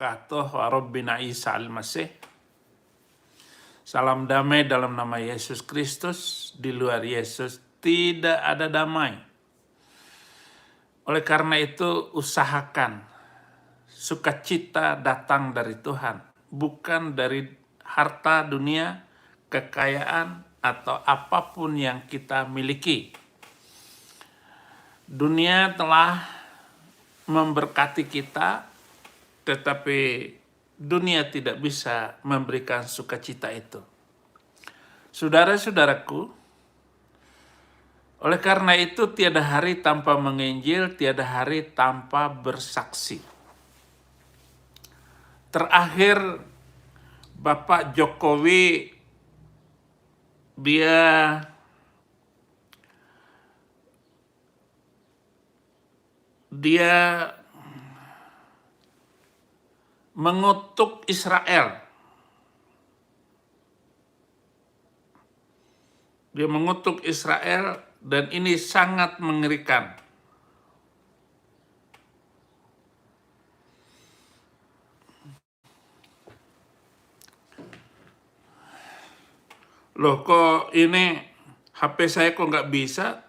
Katoh Rabbina Isa al-Masih. Salam damai dalam nama Yesus Kristus. Di luar Yesus tidak ada damai. Oleh karena itu usahakan sukacita datang dari Tuhan, bukan dari harta dunia, kekayaan, atau apapun yang kita miliki. Dunia telah memberkati kita, tetapi dunia tidak bisa memberikan sukacita itu. Saudara-saudaraku, oleh karena itu tiada hari tanpa menginjil, tiada hari tanpa bersaksi. Terakhir Bapak Jokowi dia mengutuk Israel. Dia mengutuk Israel dan ini sangat mengerikan. Loh kok ini HP saya kok nggak bisa?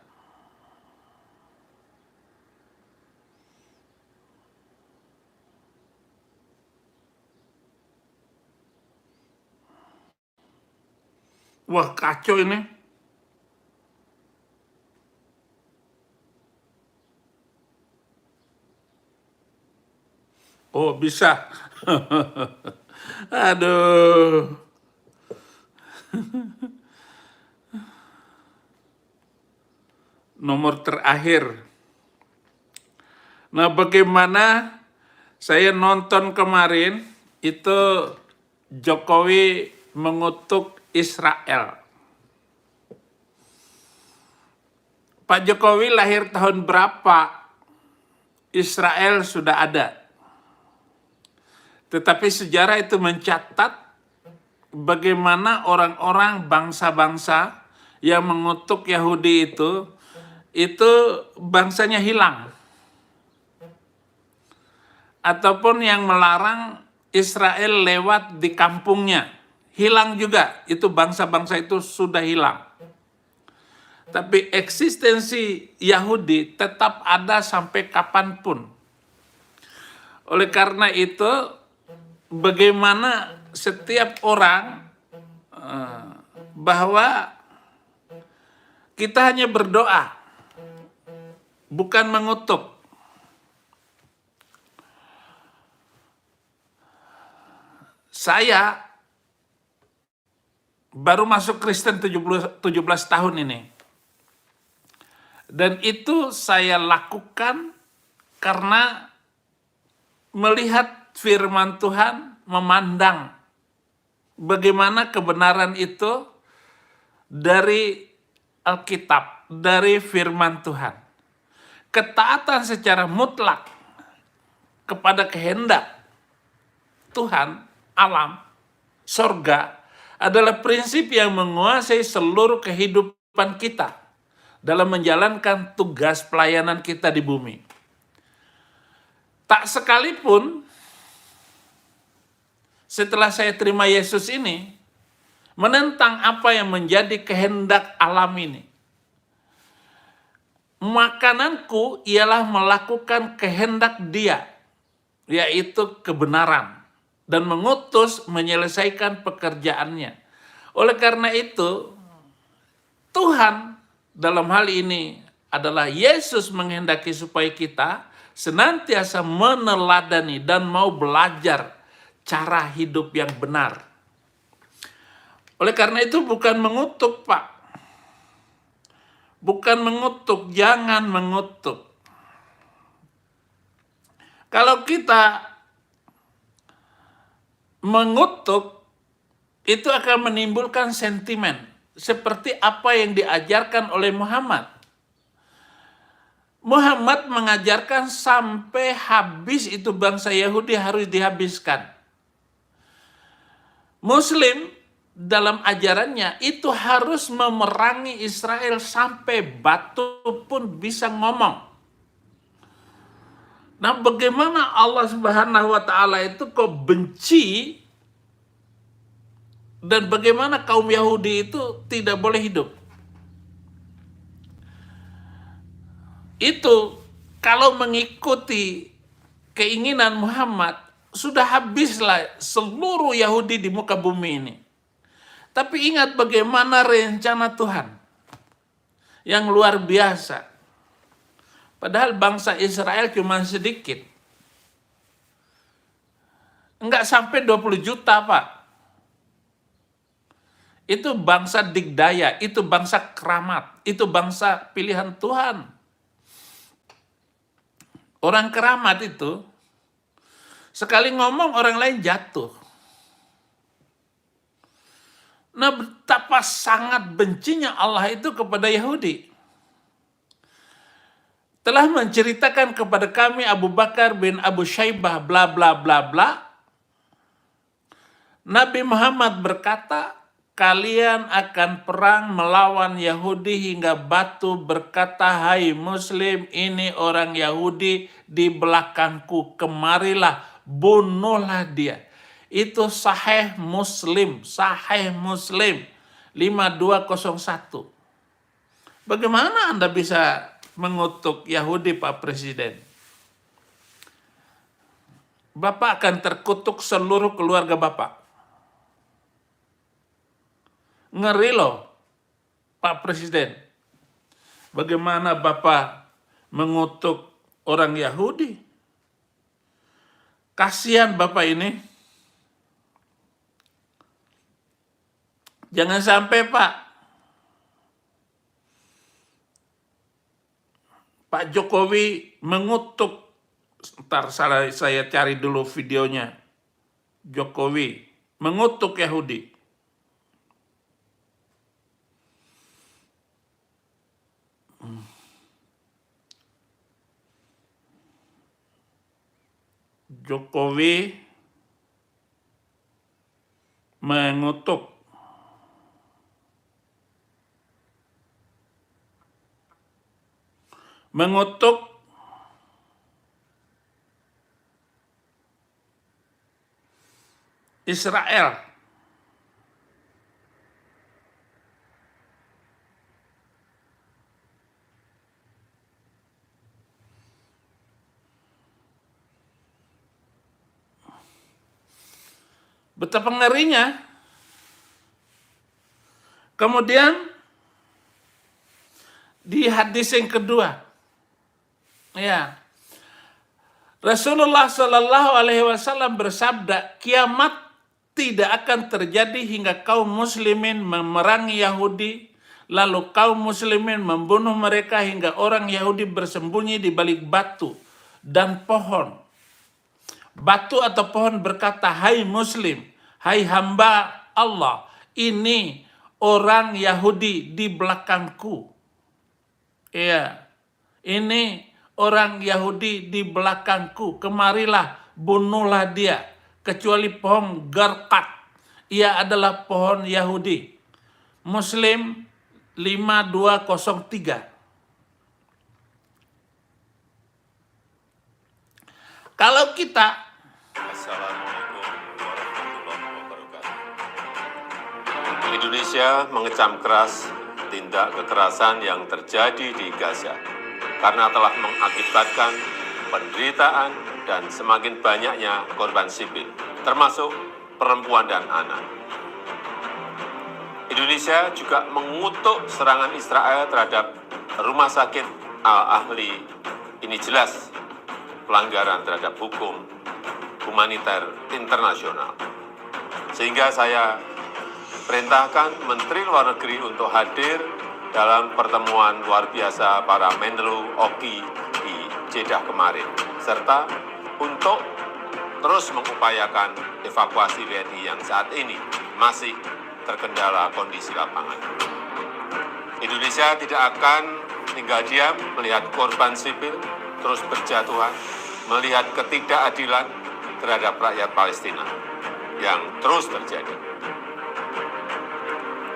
Wah, kacau ini. Oh, bisa. Aduh. Nomor terakhir. Nah, bagaimana saya nonton kemarin itu Jokowi mengutuk Israel. Pak Jokowi lahir tahun berapa? Israel sudah ada. Tetapi sejarah itu mencatat bagaimana orang-orang bangsa-bangsa yang mengutuk Yahudi itu bangsanya hilang. Ataupun yang melarang Israel lewat di kampungnya. Hilang juga, itu bangsa-bangsa itu sudah hilang. Tapi eksistensi Yahudi tetap ada sampai kapanpun. Oleh karena itu, bagaimana setiap orang bahwa kita hanya berdoa, bukan mengutuk. Saya baru masuk Kristen 17 tahun ini. Dan itu saya lakukan karena melihat firman Tuhan, memandang bagaimana kebenaran itu dari Alkitab, dari firman Tuhan. Ketaatan secara mutlak kepada kehendak Tuhan, alam, sorga, adalah prinsip yang menguasai seluruh kehidupan kita dalam menjalankan tugas pelayanan kita di bumi. Tak sekalipun setelah saya terima Yesus ini, menentang apa yang menjadi kehendak alam ini. Makananku ialah melakukan kehendak Dia, yaitu kebenaran, dan mengutus menyelesaikan pekerjaannya. Oleh karena itu, Tuhan dalam hal ini adalah Yesus menghendaki supaya kita senantiasa meneladani dan mau belajar cara hidup yang benar. Oleh karena itu bukan mengutuk, Pak. Bukan mengutuk, jangan mengutuk. Kalau kita mengutuk, itu akan menimbulkan sentimen seperti apa yang diajarkan oleh Muhammad. Muhammad mengajarkan sampai habis itu bangsa Yahudi harus dihabiskan. Muslim dalam ajarannya itu harus memerangi Israel sampai batu pun bisa ngomong. Nah, bagaimana Allah Subhanahu wa Ta'ala itu kok benci, dan bagaimana kaum Yahudi itu tidak boleh hidup? Itu kalau mengikuti keinginan Muhammad, sudah habislah seluruh Yahudi di muka bumi ini. Tapi ingat bagaimana rencana Tuhan yang luar biasa. Padahal bangsa Israel cuma sedikit. Enggak sampai 20 juta, Pak. Itu bangsa digdaya, itu bangsa keramat, itu bangsa pilihan Tuhan. Orang keramat itu, sekali ngomong orang lain jatuh. Nah, betapa sangat bencinya Allah itu kepada Yahudi. Telah menceritakan kepada kami Abu Bakar bin Abu Syaibah bla bla bla bla. Nabi Muhammad berkata, kalian akan perang melawan Yahudi hingga batu berkata, hai Muslim, ini orang Yahudi di belakangku, kemarilah, bunuhlah dia. Itu Sahih Muslim 5201. Bagaimana Anda bisa mengutuk Yahudi, Pak Presiden? Bapak akan terkutuk seluruh keluarga Bapak. Ngeri loh, Pak Presiden. Bagaimana Bapak mengutuk orang Yahudi? Kasihan Bapak ini. Jangan sampai Pak Jokowi mengutuk, ntar saya cari dulu videonya, Jokowi mengutuk Yahudi. Jokowi mengutuk Israel. Betapa ngerinya. Kemudian di hadis yang kedua, ya, Rasulullah Shallallahu Alaihi Wasallam bersabda, kiamat tidak akan terjadi hingga kaum muslimin memerangi Yahudi, lalu kaum muslimin membunuh mereka hingga orang Yahudi bersembunyi di balik batu dan pohon. Batu atau pohon berkata, hai Muslim, hai hamba Allah, ini orang Yahudi di belakangku. Iya, ini orang Yahudi di belakangku, kemarilah, bunuhlah dia, kecuali pohon garkat, ia adalah pohon Yahudi. Muslim 5203. Kalau kita, Assalamualaikum warahmatullahi wabarakatuh. Indonesia mengecam keras tindak kekerasan yang terjadi di Gaza karena telah mengakibatkan penderitaan dan semakin banyaknya korban sipil, termasuk perempuan dan anak. Indonesia juga mengutuk serangan Israel terhadap rumah sakit Al-Ahli. Ini jelas pelanggaran terhadap hukum humaniter internasional. Sehingga saya perintahkan Menteri Luar Negeri untuk hadir dalam pertemuan luar biasa para Menlu Oki di Jeddah kemarin, serta untuk terus mengupayakan evakuasi WNI yang saat ini masih terkendala kondisi lapangan. Indonesia tidak akan tinggal diam melihat korban sipil terus berjatuhan, melihat ketidakadilan terhadap rakyat Palestina yang terus terjadi.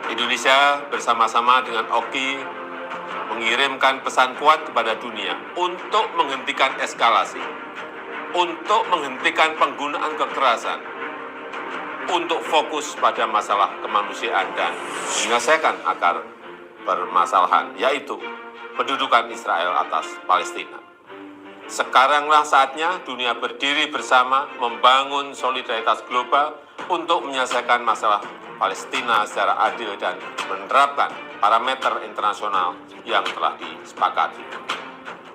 Indonesia bersama-sama dengan Oki mengirimkan pesan kuat kepada dunia untuk menghentikan eskalasi, untuk menghentikan penggunaan kekerasan, untuk fokus pada masalah kemanusiaan dan menyelesaikan akar permasalahan, yaitu pendudukan Israel atas Palestina. Sekaranglah saatnya dunia berdiri bersama membangun solidaritas global untuk menyelesaikan masalah Palestina secara adil dan menerapkan parameter internasional yang telah disepakati.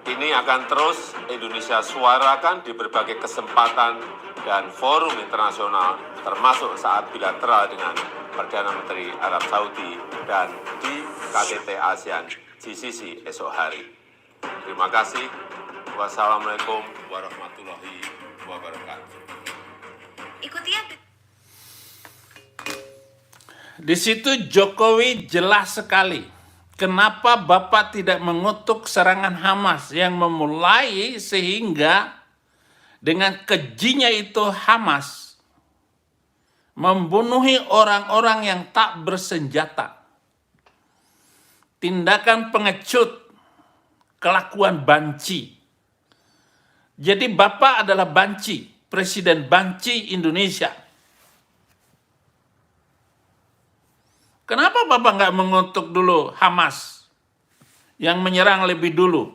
Ini akan terus Indonesia suarakan di berbagai kesempatan dan forum internasional, termasuk saat bilateral dengan Perdana Menteri Arab Saudi dan di KTT ASEAN GCC esok hari. Terima kasih. Wassalamualaikum warahmatullahi wabarakatuh. Ikuti update. Di situ Jokowi jelas sekali kenapa Bapak tidak mengutuk serangan Hamas yang memulai sehingga dengan kejinya itu Hamas membunuhi orang-orang yang tak bersenjata. Tindakan pengecut, kelakuan banci. Jadi Bapak adalah banci, Presiden banci Indonesia. Kenapa Bapak nggak mengutuk dulu Hamas yang menyerang lebih dulu?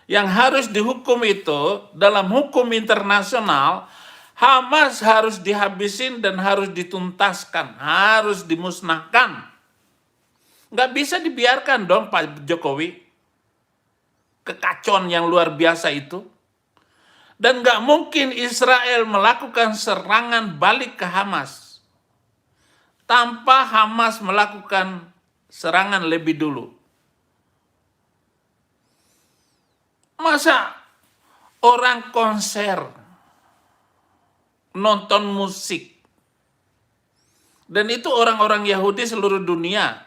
Yang harus dihukum itu dalam hukum internasional, Hamas harus dihabisin dan harus dituntaskan, harus dimusnahkan. Nggak bisa dibiarkan dong Pak Jokowi. Kekacauan yang luar biasa itu. Dan nggak mungkin Israel melakukan serangan balik ke Hamas tanpa Hamas melakukan serangan lebih dulu. Masa orang konser, nonton musik, dan itu orang-orang Yahudi seluruh dunia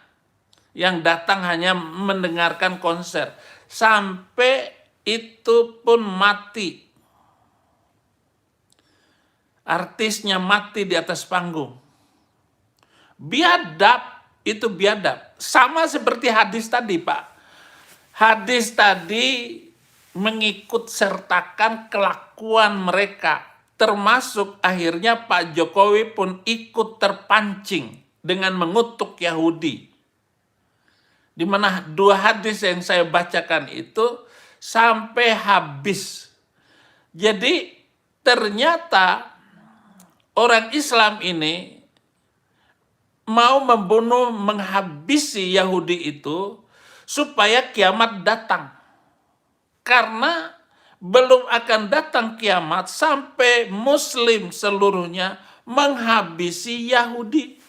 yang datang hanya mendengarkan konser, sampai itu pun mati. Artisnya mati di atas panggung. Biadab, itu biadab. Sama seperti hadis tadi, Pak. Hadis tadi mengikut sertakan kelakuan mereka. Termasuk akhirnya Pak Jokowi pun ikut terpancing dengan mengutuk Yahudi. Di mana dua hadis yang saya bacakan itu sampai habis. Jadi ternyata orang Islam ini mau membunuh, menghabisi Yahudi itu supaya kiamat datang. Karena belum akan datang kiamat sampai Muslim seluruhnya menghabisi Yahudi.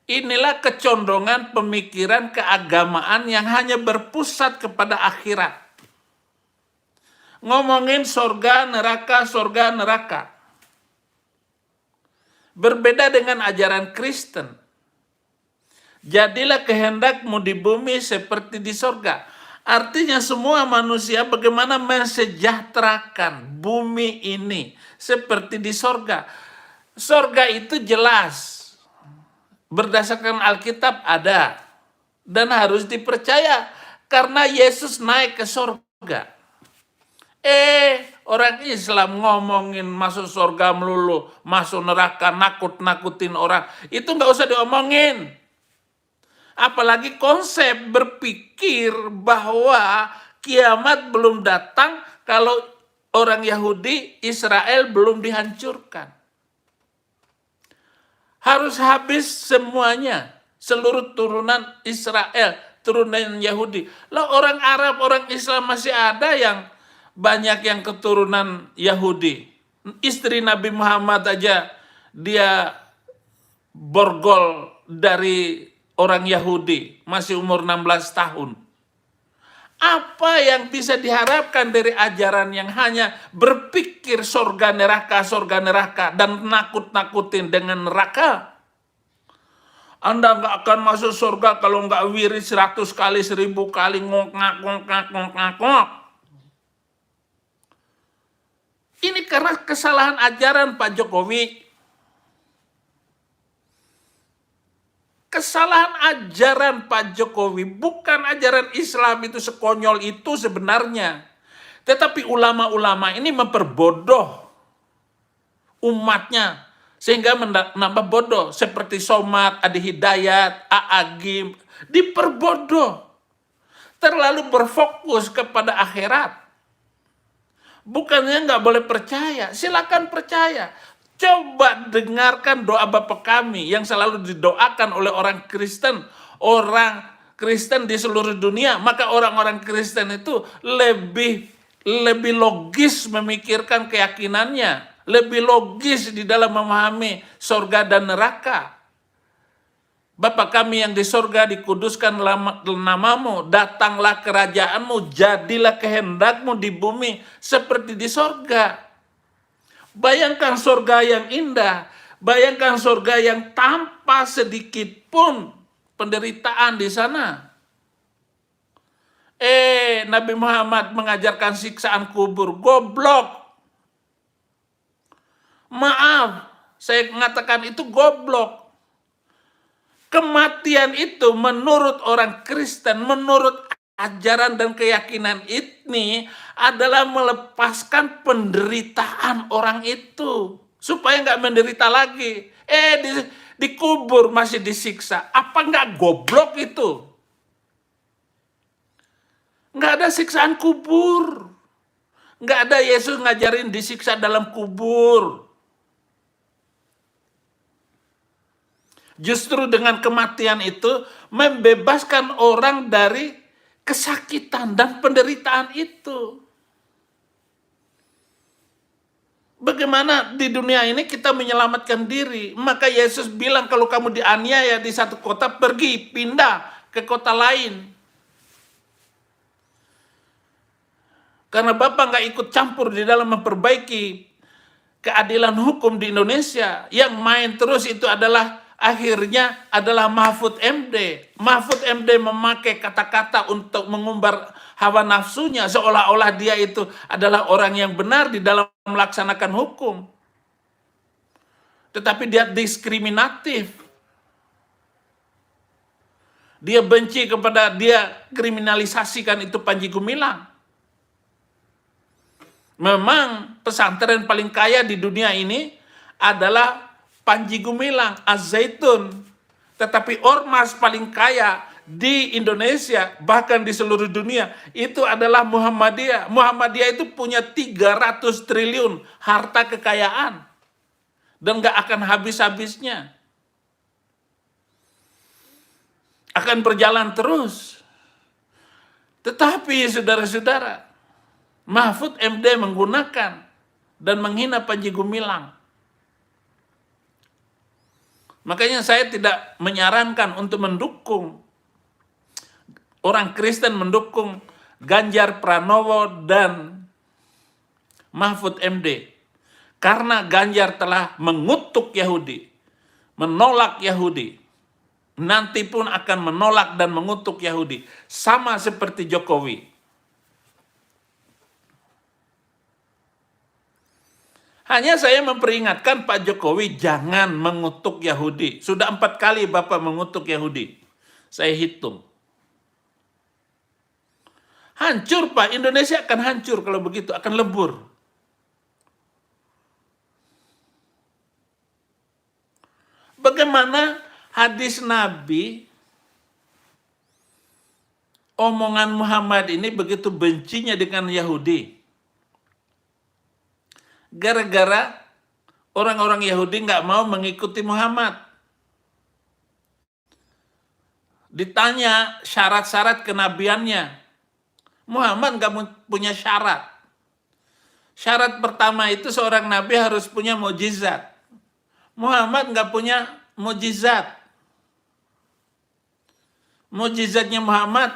Inilah kecondongan pemikiran keagamaan yang hanya berpusat kepada akhirat. Ngomongin surga, neraka. Berbeda dengan ajaran Kristen. Jadilah kehendakmu di bumi seperti di surga. Artinya semua manusia bagaimana mensejahterakan bumi ini seperti di surga. Surga itu jelas. Berdasarkan Alkitab ada. Dan harus dipercaya. Karena Yesus naik ke surga. Orang Islam ngomongin masuk surga melulu, masuk neraka, nakut-nakutin orang. Itu nggak usah diomongin. Apalagi konsep berpikir bahwa kiamat belum datang kalau orang Yahudi, Israel belum dihancurkan. Harus habis semuanya, seluruh turunan Israel, turunan Yahudi. Lah orang Arab, orang Islam masih ada yang banyak yang keturunan Yahudi. Istri Nabi Muhammad aja dia borgol dari orang Yahudi, masih umur 16 tahun. Apa yang bisa diharapkan dari ajaran yang hanya berpikir surga neraka, dan nakut-nakutin dengan neraka? Anda nggak akan masuk surga kalau nggak wirid 100 kali, 1000 kali, ngok-ngak. Ini karena kesalahan ajaran Pak Jokowi. Kesalahan ajaran Pak Jokowi, bukan ajaran Islam itu sekonyol itu sebenarnya. Tetapi ulama-ulama ini memperbodoh umatnya, sehingga menambah bodoh. Seperti Somad, Adi Hidayat, Agim, diperbodoh. Terlalu berfokus kepada akhirat. Bukannya nggak boleh percaya, silakan percaya. Coba dengarkan doa Bapa kami yang selalu didoakan oleh orang Kristen di seluruh dunia. Maka orang-orang Kristen itu lebih logis memikirkan keyakinannya, lebih logis di dalam memahami surga dan neraka. Bapa kami yang di surga, dikuduskan namamu, datanglah kerajaanmu, jadilah kehendakmu di bumi seperti di surga. Bayangkan surga yang indah, bayangkan surga yang tanpa sedikit pun penderitaan di sana. Nabi Muhammad mengajarkan siksaan kubur, goblok. Maaf, saya mengatakan itu goblok. Kematian itu menurut orang Kristen, menurut ajaran dan keyakinan ini adalah melepaskan penderitaan orang itu. Supaya nggak menderita lagi. Dikubur masih disiksa. Apa nggak goblok itu? Nggak ada siksaan kubur. Nggak ada Yesus ngajarin disiksa dalam kubur. Justru dengan kematian itu membebaskan orang dari kesakitan dan penderitaan itu. Bagaimana di dunia ini kita menyelamatkan diri? Maka Yesus bilang kalau kamu dianiaya di satu kota, pergi, pindah ke kota lain. Karena Bapak nggak ikut campur di dalam memperbaiki keadilan hukum di Indonesia. Yang main terus itu akhirnya adalah Mahfud MD. Mahfud MD memakai kata-kata untuk mengumbar hawa nafsunya, seolah-olah dia itu adalah orang yang benar di dalam melaksanakan hukum. Tetapi dia diskriminatif. Dia benci kepada, dia kriminalisasikan itu Panji Gumilang. Memang pesantren paling kaya di dunia ini adalah Panji Gumilang, Az-Zaitun. Tetapi ormas paling kaya di Indonesia, bahkan di seluruh dunia, itu adalah Muhammadiyah. Muhammadiyah itu punya 300 triliun harta kekayaan. Dan gak akan habis-habisnya. Akan berjalan terus. Tetapi saudara-saudara, Mahfud MD menggunakan dan menghina Panji Gumilang. Makanya saya tidak menyarankan untuk mendukung orang Kristen mendukung Ganjar Pranowo dan Mahfud MD. Karena Ganjar telah mengutuk Yahudi, menolak Yahudi. Nanti pun akan menolak dan mengutuk Yahudi. Sama seperti Jokowi. Hanya saya memperingatkan Pak Jokowi jangan mengutuk Yahudi. Sudah 4 kali Bapak mengutuk Yahudi. Saya hitung. Hancur Pak, Indonesia akan hancur kalau begitu, akan lebur. Bagaimana hadis Nabi, omongan Muhammad ini begitu bencinya dengan Yahudi. Gara-gara orang-orang Yahudi nggak mau mengikuti Muhammad. Ditanya syarat-syarat kenabiannya. Muhammad nggak punya syarat. Syarat pertama itu seorang nabi harus punya mukjizat. Muhammad nggak punya mukjizat. Mukjizatnya Muhammad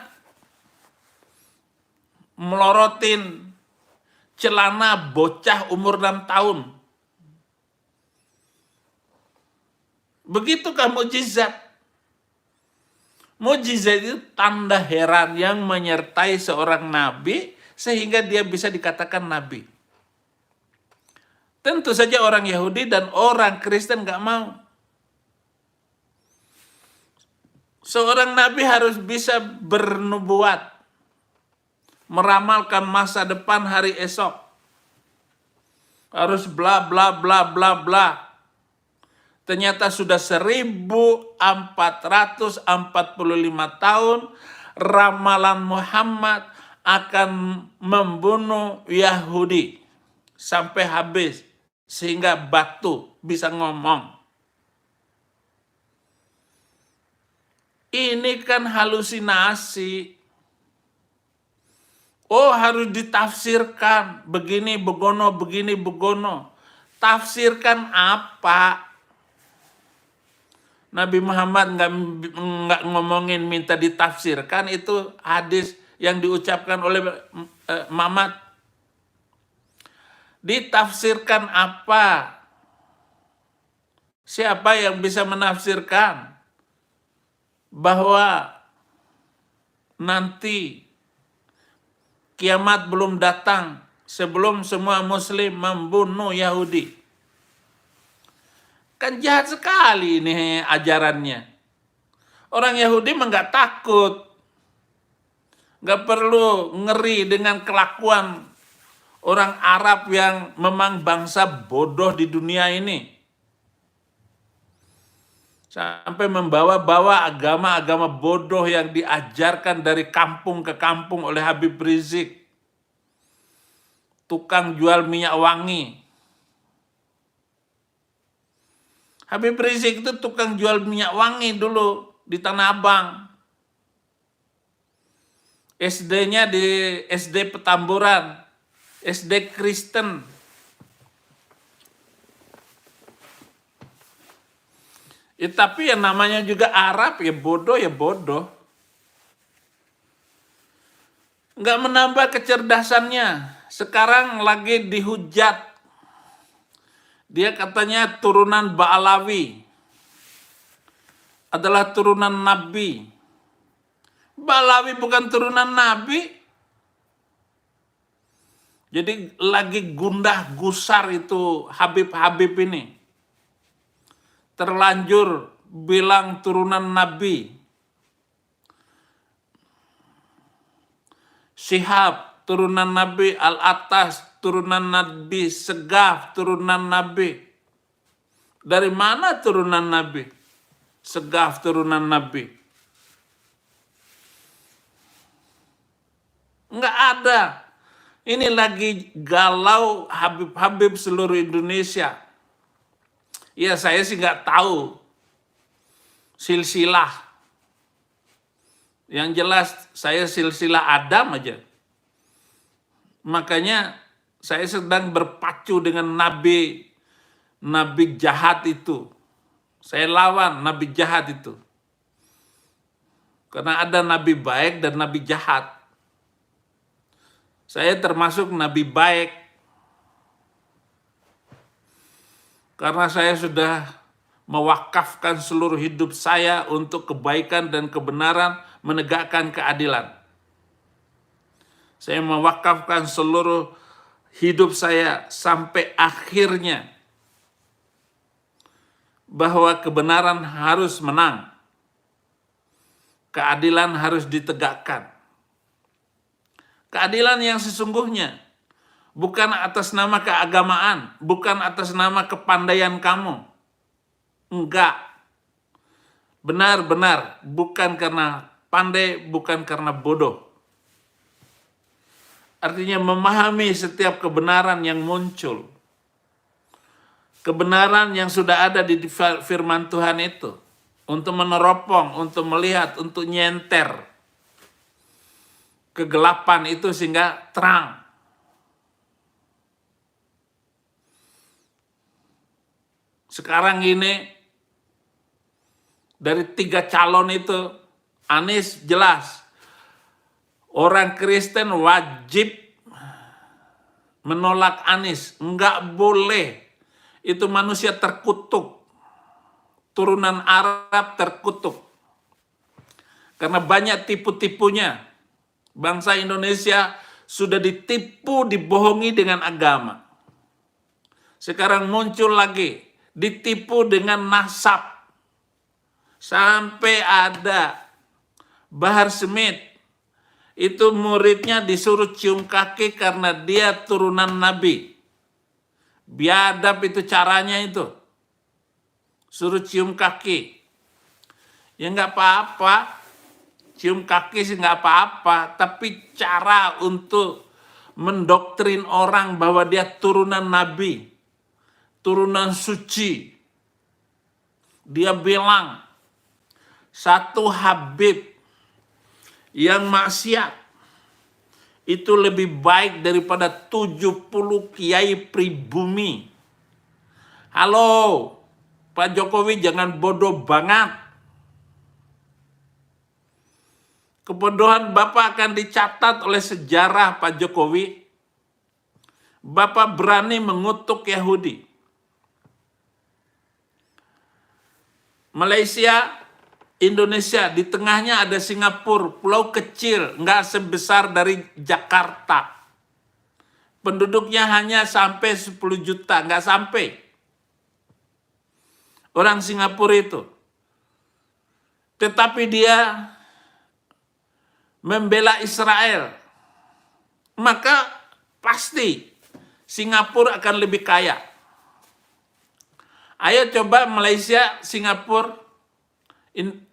melorotin celana bocah umur 6 tahun. Begitukah mukjizat? Mukjizat itu tanda heran yang menyertai seorang nabi sehingga dia bisa dikatakan nabi. Tentu saja orang Yahudi dan orang Kristen nggak mau. Seorang nabi harus bisa bernubuat, meramalkan masa depan hari esok. Harus bla bla bla bla bla. Ternyata sudah 1445 tahun ramalan Muhammad akan membunuh Yahudi sampai habis, sehingga batu bisa ngomong. Ini kan halusinasi. Oh, harus ditafsirkan begini begono, begini begono. Tafsirkan apa? Nabi Muhammad nggak ngomongin minta ditafsirkan, itu hadis yang diucapkan oleh Muhammad. Ditafsirkan apa? Siapa yang bisa menafsirkan bahwa nanti kiamat belum datang sebelum semua muslim membunuh Yahudi? Kan jahat sekali ini ajarannya. Orang Yahudi mah nggak takut. Nggak perlu ngeri dengan kelakuan orang Arab yang memang bangsa bodoh di dunia ini. Sampai membawa-bawa agama-agama bodoh yang diajarkan dari kampung ke kampung oleh Habib Rizik. Tukang jual minyak wangi. Habib Rizik itu tukang jual minyak wangi dulu di Tanah Abang. SD-nya di SD Petamburan, SD Kristen. Ya, tapi yang namanya juga Arab, ya bodoh ya bodoh. Nggak menambah kecerdasannya. Sekarang lagi dihujat. Dia katanya turunan Ba'alawi. Adalah turunan Nabi. Ba'alawi bukan turunan Nabi. Jadi lagi gundah gusar itu Habib-Habib ini. Terlanjur bilang turunan Nabi. Syihab turunan Nabi, Al-Atas turunan Nabi, Segaf turunan Nabi. Dari mana turunan Nabi? Segaf turunan Nabi. Enggak ada. Ini lagi galau Habib-Habib seluruh Indonesia. Ya saya sih nggak tahu silsilah. Yang jelas saya silsilah Adam aja. Makanya saya sedang berpacu dengan nabi jahat itu. Saya lawan nabi jahat itu. Karena ada nabi baik dan nabi jahat. Saya termasuk nabi baik. Karena saya sudah mewakafkan seluruh hidup saya untuk kebaikan dan kebenaran, menegakkan keadilan. Saya mewakafkan seluruh hidup saya sampai akhirnya bahwa kebenaran harus menang. Keadilan harus ditegakkan. Keadilan yang sesungguhnya. Bukan atas nama keagamaan, bukan atas nama kepandaian kamu. Enggak. Benar-benar bukan karena pandai, bukan karena bodoh. Artinya memahami setiap kebenaran yang muncul. Kebenaran yang sudah ada di firman Tuhan itu. Untuk meneropong, untuk melihat, untuk nyenter kegelapan itu sehingga terang. Sekarang ini dari 3 calon itu, Anies jelas orang Kristen wajib menolak Anies, enggak boleh. Itu manusia terkutuk, turunan Arab terkutuk. Karena banyak tipu-tipunya. Bangsa Indonesia sudah ditipu, dibohongi dengan agama. Sekarang muncul lagi, ditipu dengan nasab. Sampai ada Bahar Smith, itu muridnya disuruh cium kaki karena dia turunan Nabi. Biadab itu caranya itu. Suruh cium kaki. Ya nggak apa-apa. Cium kaki sih nggak apa-apa. Tapi cara untuk mendoktrin orang bahwa dia turunan Nabi. Turunan suci. Dia bilang, satu Habib yang maksiat itu lebih baik daripada 70 kiai pribumi. Halo, Pak Jokowi jangan bodoh banget. Kebodohan Bapak akan dicatat oleh sejarah, Pak Jokowi. Bapak berani mengutuk Yahudi. Malaysia, Indonesia, di tengahnya ada Singapura, pulau kecil, nggak sebesar dari Jakarta. Penduduknya hanya sampai 10 juta, nggak sampai. Orang Singapura itu. Tetapi dia membela Israel. Maka pasti Singapura akan lebih kaya. Ayo coba Malaysia, Singapura,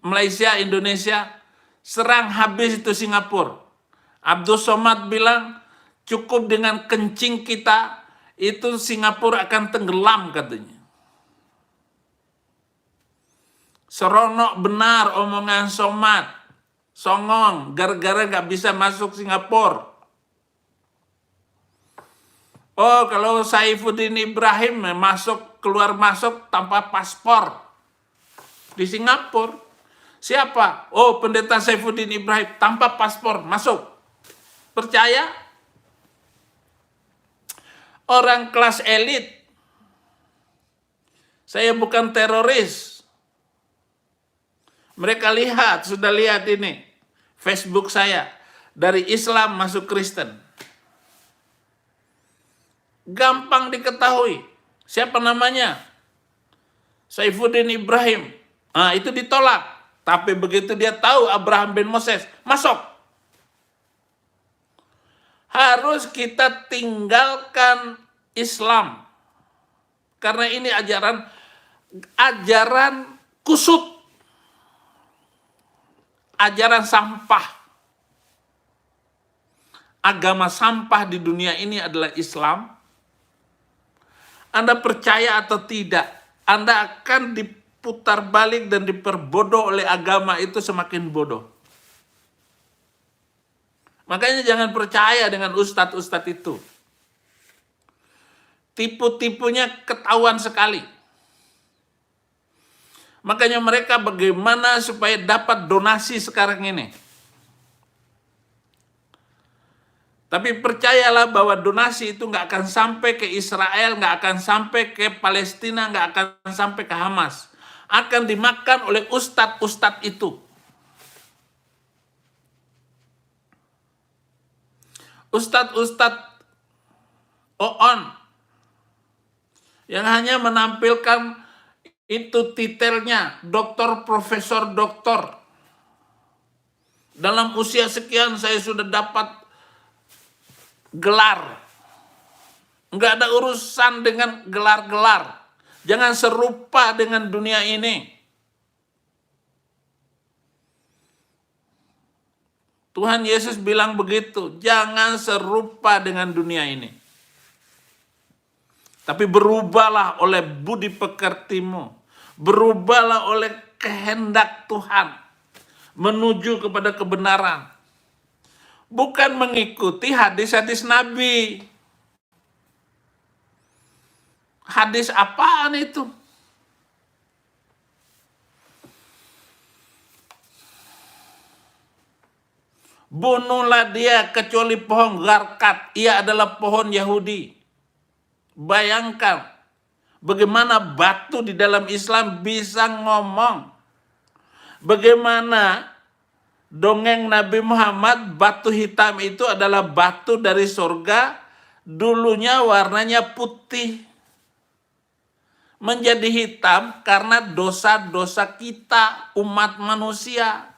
Malaysia, Indonesia, serang habis itu Singapura. Abdul Somad bilang, cukup dengan kencing kita, itu Singapura akan tenggelam katanya. Seronok benar omongan Somad. Songong, gara-gara nggak bisa masuk Singapura. Oh, kalau Saifuddin Ibrahim keluar masuk tanpa paspor di Singapura. Siapa? Oh, pendeta Saifuddin Ibrahim tanpa paspor masuk. Percaya? Orang kelas elit. Saya bukan teroris. Mereka lihat, sudah lihat ini. Facebook saya. Dari Islam masuk Kristen. Gampang diketahui. Siapa namanya? Saifuddin Ibrahim. Nah, itu ditolak. Tapi begitu dia tahu Abraham bin Moses, masuk. Harus kita tinggalkan Islam. Karena ini ajaran kusut. Ajaran sampah. Agama sampah di dunia ini adalah Islam. Anda percaya atau tidak, Anda akan diputar balik dan diperbodoh oleh agama itu semakin bodoh. Makanya jangan percaya dengan ustadz-ustadz itu. Tipu-tipunya ketahuan sekali. Makanya mereka bagaimana supaya dapat donasi sekarang ini. Tapi percayalah bahwa donasi itu nggak akan sampai ke Israel, nggak akan sampai ke Palestina, nggak akan sampai ke Hamas. Akan dimakan oleh ustadz-ustadz itu. Ustadz-ustadz OON yang hanya menampilkan itu titelnya doktor, profesor, doktor. Dalam usia sekian saya sudah dapat gelar. Enggak ada urusan dengan gelar-gelar. Jangan serupa dengan dunia ini. Tuhan Yesus bilang begitu. Jangan serupa dengan dunia ini. Tapi berubahlah oleh budi pekertimu. Berubahlah oleh kehendak Tuhan. Menuju kepada kebenaran. Bukan mengikuti hadis-hadis Nabi. Hadis apaan itu? Bunuhlah dia kecuali pohon garkat. Ia adalah pohon Yahudi. Bayangkan bagaimana batu di dalam Islam bisa ngomong. Bagaimana dongeng Nabi Muhammad, batu hitam itu adalah batu dari surga, dulunya warnanya putih. menjadi hitam karena dosa-dosa kita, umat manusia.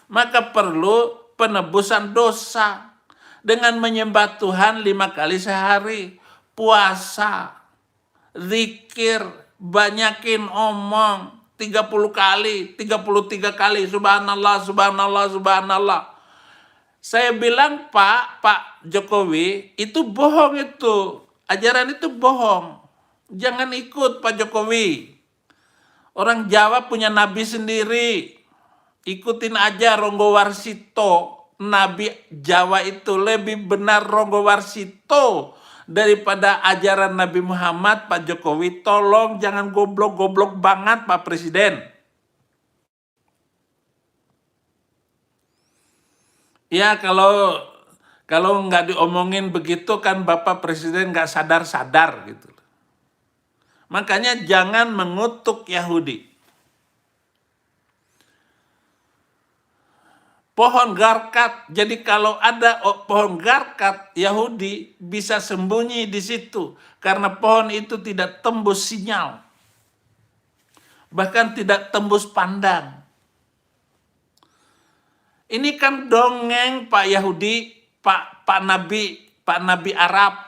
Maka perlu penebusan dosa dengan menyembah Tuhan 5 kali sehari, puasa, zikir, banyakin omong 30 kali, 33 kali, subhanallah, subhanallah, subhanallah. Saya bilang, Pak Jokowi, itu bohong itu. Ajaran itu bohong. Jangan ikut Pak Jokowi. Orang Jawa punya nabi sendiri. Ikutin aja Ronggo Warsito. Nabi Jawa itu lebih benar Ronggo Warsito daripada ajaran Nabi Muhammad. Pak Jokowi, tolong jangan goblok-goblok banget Pak Presiden. Ya kalau nggak diomongin begitu kan Bapak Presiden nggak sadar-sadar gitu. Makanya jangan mengutuk Yahudi. Pohon garkat, jadi kalau ada pohon garkat Yahudi bisa sembunyi di situ karena pohon itu tidak tembus sinyal. Bahkan tidak tembus pandang. Ini kan dongeng Pak Yahudi, Pak Nabi Arab.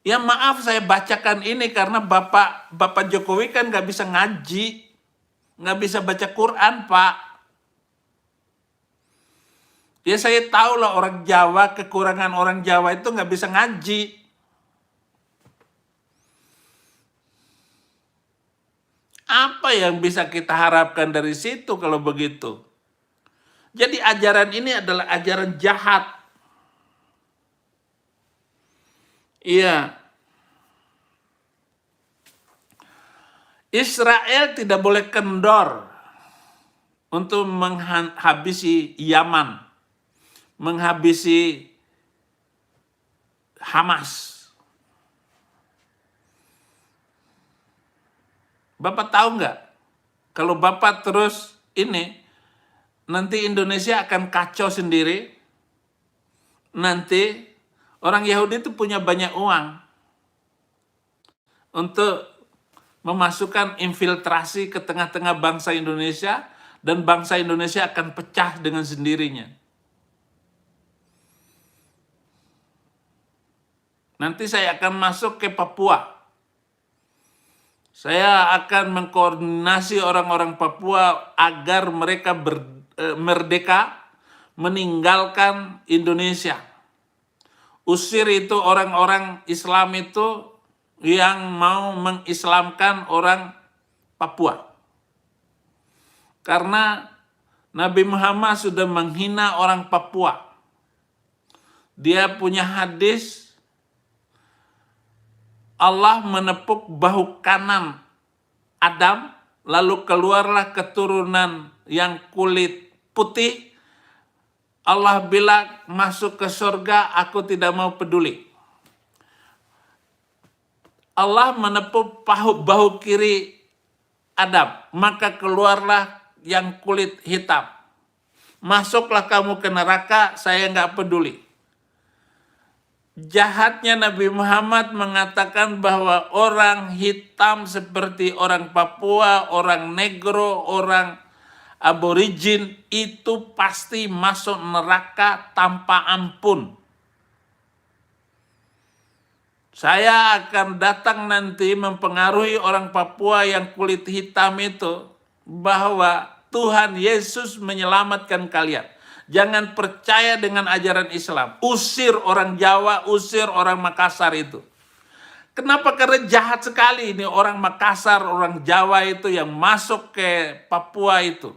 Ya maaf saya bacakan ini karena Bapak Jokowi kan nggak bisa ngaji, nggak bisa baca Quran Pak. Ya saya tahu lah orang Jawa, kekurangan orang Jawa itu nggak bisa ngaji. Apa yang bisa kita harapkan dari situ kalau begitu? Jadi ajaran ini adalah ajaran jahat. Iya. Israel tidak boleh kendor untuk menghabisi Yaman, menghabisi Hamas. Bapak tahu nggak? Kalau Bapak terus ini, nanti Indonesia akan kacau sendiri. Nanti orang Yahudi itu punya banyak uang untuk memasukkan infiltrasi ke tengah-tengah bangsa Indonesia dan bangsa Indonesia akan pecah dengan sendirinya. Nanti saya akan masuk ke Papua. Saya akan mengkoordinasi orang-orang Papua agar mereka merdeka meninggalkan Indonesia. Usir itu orang-orang Islam itu yang mau mengislamkan orang Papua. Karena Nabi Muhammad sudah menghina orang Papua. Dia punya hadis, Allah menepuk bahu kanan Adam, lalu keluarlah keturunan yang kulit putih. Allah bilang, masuk ke surga, aku tidak mau peduli. Allah menepuk bahu kiri Adam, maka keluarlah yang kulit hitam. Masuklah kamu ke neraka, saya nggak peduli. Jahatnya Nabi Muhammad mengatakan bahwa orang hitam seperti orang Papua, orang Negro, orang aborigin itu pasti masuk neraka tanpa ampun. Saya akan datang nanti mempengaruhi orang Papua yang kulit hitam itu bahwa Tuhan Yesus menyelamatkan kalian. Jangan percaya dengan ajaran Islam. Usir orang Jawa, usir orang Makassar itu. Kenapa? Karena jahat sekali ini orang Makassar, orang Jawa itu yang masuk ke Papua itu.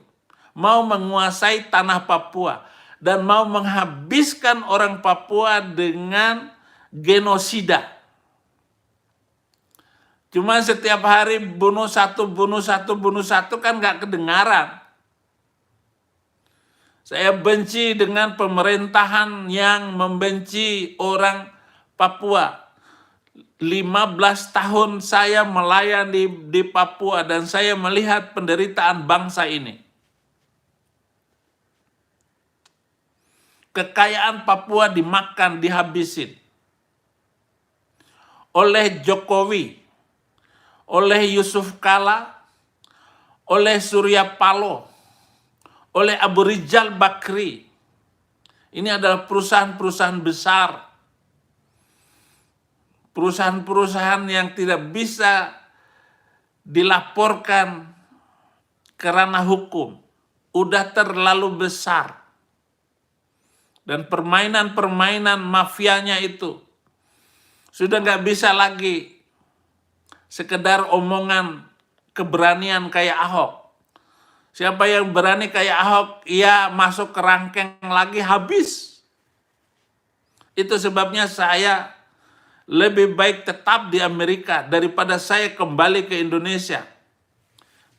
Mau menguasai tanah Papua. Dan mau menghabiskan orang Papua dengan genosida. Cuma setiap hari bunuh satu kan gak kedengaran. Saya benci dengan pemerintahan yang membenci orang Papua. 15 tahun saya melayani di Papua dan saya melihat penderitaan bangsa ini. Kekayaan Papua dimakan, dihabisin. oleh Jokowi, oleh Yusuf Kala, oleh Surya Paloh, oleh Abu Rizal Bakri. Ini adalah perusahaan-perusahaan besar, perusahaan-perusahaan yang tidak bisa dilaporkan ke ranah hukum, udah terlalu besar. Dan permainan-permainan mafianya itu sudah nggak bisa lagi sekedar omongan keberanian kayak Ahok. Siapa yang berani kayak Ahok, ia masuk ke rangkeng lagi habis. Itu sebabnya saya lebih baik tetap di Amerika daripada saya kembali ke Indonesia.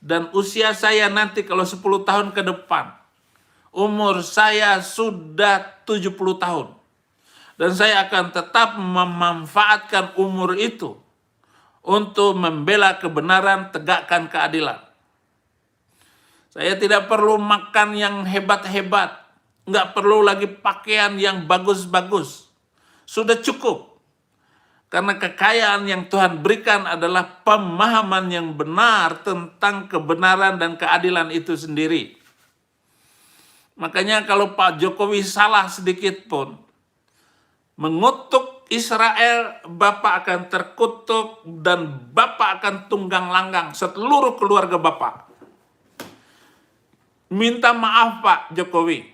Dan usia saya nanti kalau 10 tahun ke depan, umur saya sudah 70 tahun. Dan saya akan tetap memanfaatkan umur itu untuk membela kebenaran, tegakkan keadilan. Saya tidak perlu makan yang hebat-hebat, nggak perlu lagi pakaian yang bagus-bagus. Sudah cukup. Karena kekayaan yang Tuhan berikan adalah pemahaman yang benar tentang kebenaran dan keadilan itu sendiri. Makanya kalau Pak Jokowi salah sedikit pun, mengutuk Israel, Bapak akan terkutuk dan Bapak akan tunggang langgang seluruh keluarga Bapak. Minta maaf Pak Jokowi.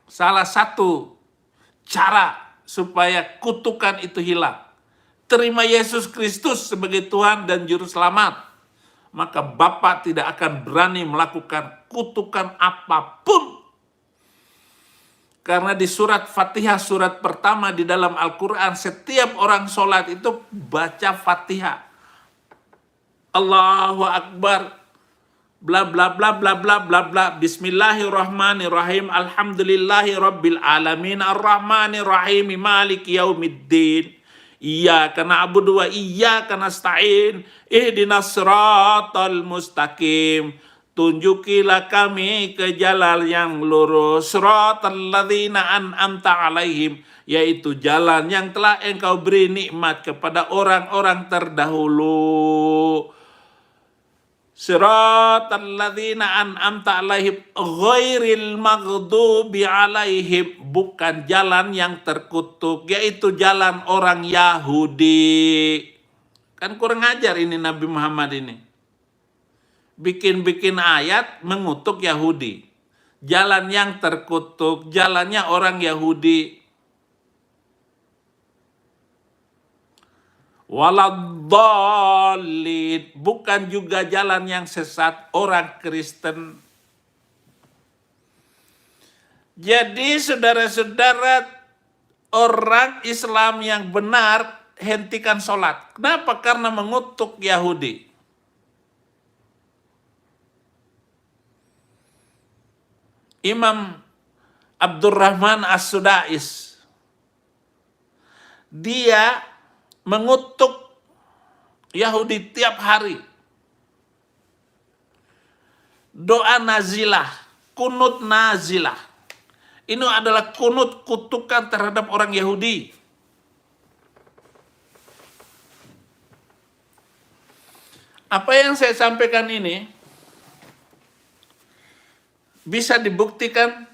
Salah satu cara supaya kutukan itu hilang. Terima Yesus Kristus sebagai Tuhan dan Juru Selamat. Maka Bapak tidak akan berani melakukan kutukan apapun. Karena di surat Fatihah, surat pertama di dalam Al-Quran, setiap orang sholat itu baca Fatihah. Allahu Akbar, bla bla bla bla bla bla bla. Bismillahirrahmanirrahim. Alhamdulillahi rabbil alamin. Ar-Rahmanirrahim. Maliki yaumiddin. Iyyaka na'budu wa iyyaka nasta'in. Ihdinas siratal mustaqim. Tunjukilah kami ke jalan yang lurus. Siratal ladzina an'amta alaihim, yaitu jalan yang telah Engkau beri nikmat kepada orang-orang terdahulu. Siratal ladzina an'amta alaihim ghairil maghdubi alaihim, bukan jalan yang terkutuk, yaitu jalan orang Yahudi. Kan kurang ajar ini Nabi Muhammad ini. Bikin-bikin ayat mengutuk Yahudi. Jalan yang terkutuk, jalannya orang Yahudi. Waladdallin, bukan juga jalan yang sesat orang Kristen. Jadi saudara-saudara, orang Islam yang benar hentikan sholat. Kenapa? Karena mengutuk Yahudi. Imam Abdurrahman As-Sudais, dia mengutuk Yahudi tiap hari. Doa nazilah, kunut nazilah. Ini adalah kunut kutukan terhadap orang Yahudi. Apa yang saya sampaikan ini bisa dibuktikan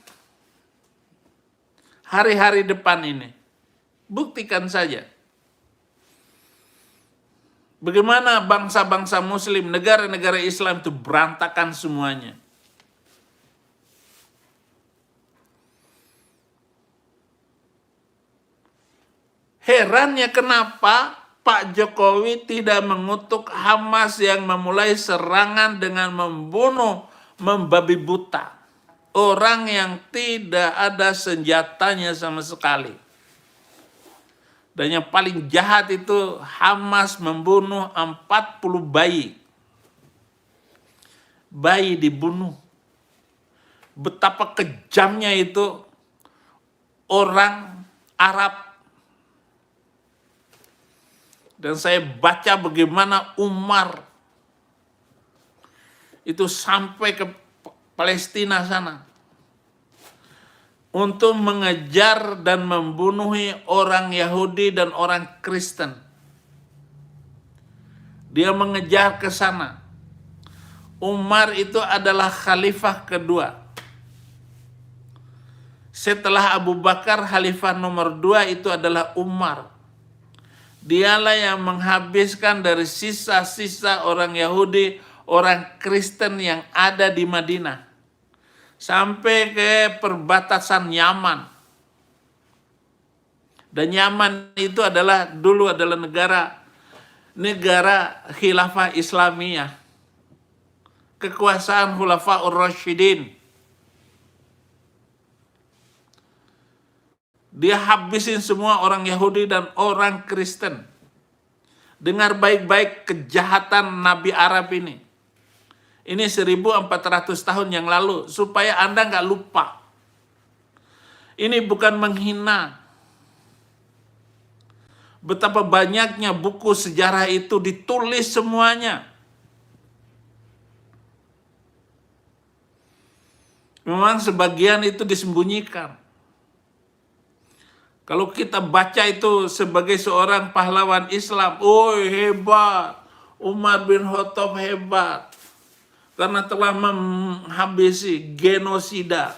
hari-hari depan ini. Buktikan saja. Bagaimana bangsa-bangsa Muslim, negara-negara Islam itu berantakan semuanya. Herannya kenapa Pak Jokowi tidak mengutuk Hamas yang memulai serangan dengan membunuh, membabi buta orang yang tidak ada senjatanya sama sekali. Dan yang paling jahat itu Hamas membunuh 40 bayi. Bayi dibunuh. Betapa kejamnya itu orang Arab. Dan saya baca bagaimana Umar itu sampai ke Palestina sana. untuk mengejar dan membunuh orang Yahudi dan orang Kristen. Dia mengejar ke sana. Umar itu adalah khalifah kedua. Setelah Abu Bakar, khalifah nomor 2 itu adalah Umar. Dialah yang menghabiskan dari sisa-sisa orang Yahudi, orang Kristen yang ada di Madinah. Sampai ke perbatasan Yaman. Dan Yaman itu dulu adalah negara khilafah Islamiyah. Kekuasaan Khulafaur Rasyidin. Dia habisin semua orang Yahudi dan orang Kristen. Dengar baik-baik kejahatan Nabi Arab ini. Ini 1400 tahun yang lalu, supaya Anda nggak lupa. Ini bukan menghina. Betapa banyaknya buku sejarah itu ditulis semuanya. Memang sebagian itu disembunyikan. Kalau kita baca itu sebagai seorang pahlawan Islam, oh hebat, Umar bin Khattab hebat. Karena telah menghabisi genosida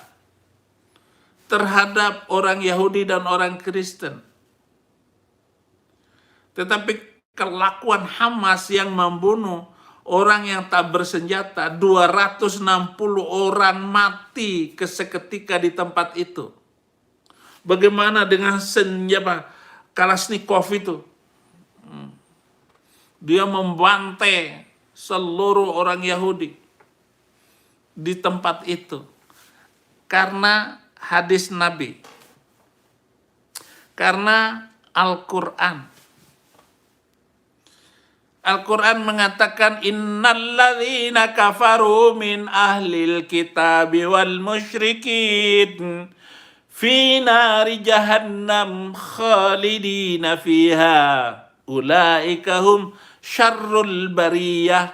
terhadap orang Yahudi dan orang Kristen. Tetapi kelakuan Hamas yang membunuh orang yang tak bersenjata, 260 orang mati seketika di tempat itu. Bagaimana dengan senjata Kalashnikov itu? Dia membantai seluruh orang Yahudi di tempat itu. Karena hadis Nabi. Karena Al-Quran. Al-Quran mengatakan innalladzina kafaru min ahlil kitabi wal musyrikin fi nari jahannam khalidina fiha ulaika hum syarrul bariyah.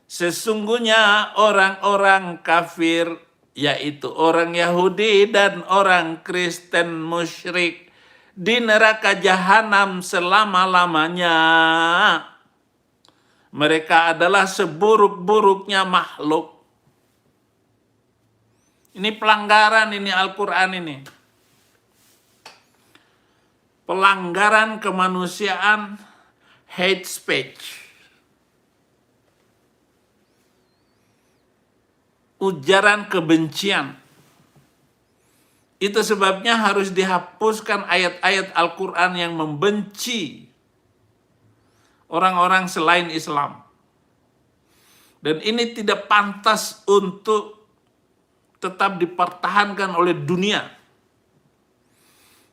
Sesungguhnya orang-orang kafir, yaitu orang Yahudi dan orang Kristen musyrik, di neraka jahanam selama-lamanya. Mereka adalah seburuk-buruknya makhluk. Ini pelanggaran ini Al-Quran ini. Pelanggaran kemanusiaan, hate speech. Ujaran kebencian. Itu sebabnya harus dihapuskan ayat-ayat Al-Quran yang membenci orang-orang selain Islam. Dan ini tidak pantas untuk tetap dipertahankan oleh dunia.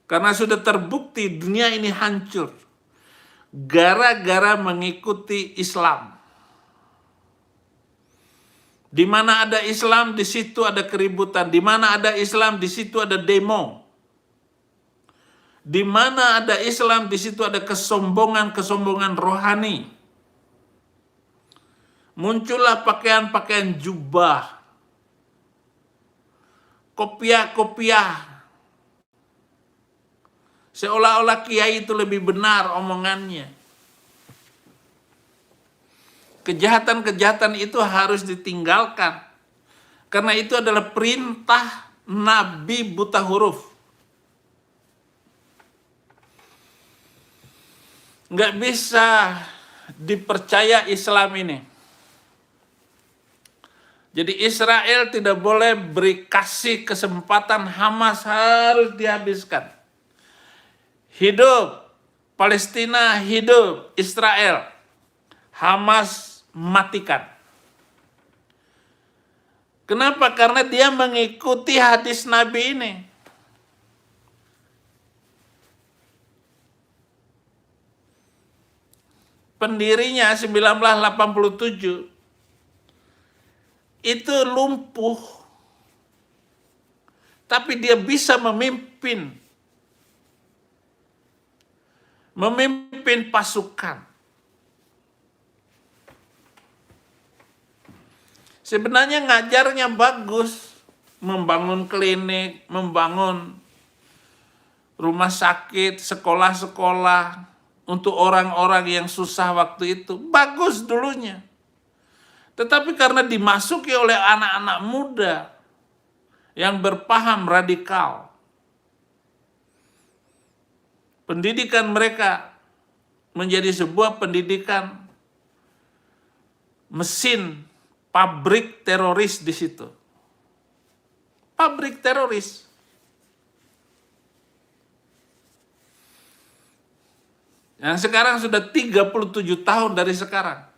Karena sudah terbukti dunia ini hancur gara-gara mengikuti Islam. Di mana ada Islam, di situ ada keributan. Di mana ada Islam, di situ ada demo. Di mana ada Islam, di situ ada kesombongan-kesombongan rohani. Muncullah pakaian-pakaian jubah, kopiah-kopiah. Seolah-olah kiai itu lebih benar omongannya. Kejahatan-kejahatan itu harus ditinggalkan. Karena itu adalah perintah Nabi buta huruf. Nggak bisa dipercaya Islam ini. Jadi Israel tidak boleh beri kasih kesempatan, Hamas harus dihabiskan. Hidup Palestina, hidup Israel. Hamas matikan. Kenapa? Karena dia mengikuti hadis Nabi ini. Pendirinya 1987 itu lumpuh, tapi dia bisa memimpin pasukan. Sebenarnya ngajarnya bagus, membangun klinik, membangun rumah sakit, sekolah-sekolah untuk orang-orang yang susah waktu itu. Bagus dulunya. Tetapi karena dimasuki oleh anak-anak muda yang berpaham radikal, pendidikan mereka menjadi sebuah pendidikan mesin pabrik teroris di situ. Pabrik teroris. Yang sekarang sudah 37 tahun dari sekarang.